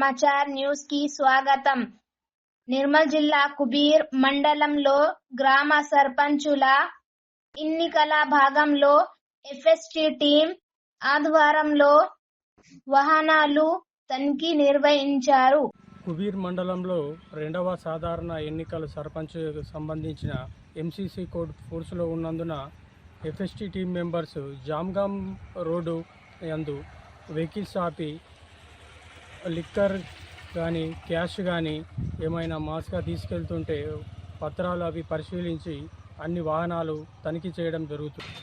Samachar news కి స్వాగతం. నిర్మల్ జిల్లా కుబీర్ మండలంలో గ్రామ సర్పంచుల ఎన్నికల భాగంలో ఎఫ్ఎస్టీ టీం ఆధ్వర్యంలో వాహనాలు తనిఖీ నిర్వహించారు. కుబీర్ మండలంలో రెండవ సాధారణ ఎన్నికల సర్పంచ్ సంబంధించిన ఎంసీసీ కోడ్ ఫోర్స్లో ఉన్నందున ఎఫ్ఎస్టీ టీం మెంబర్స్ జామ్గాం రోడ్డు యందు వెహికల్స్ ఆపి లిక్కర్ కానీ క్యాష్ కానీ ఏమైనా మాస్గా తీసుకెళ్తుంటే పత్రాలు అవి పరిశీలించి అన్ని వాహనాలు తనిఖీ చేయడం జరుగుతుంది.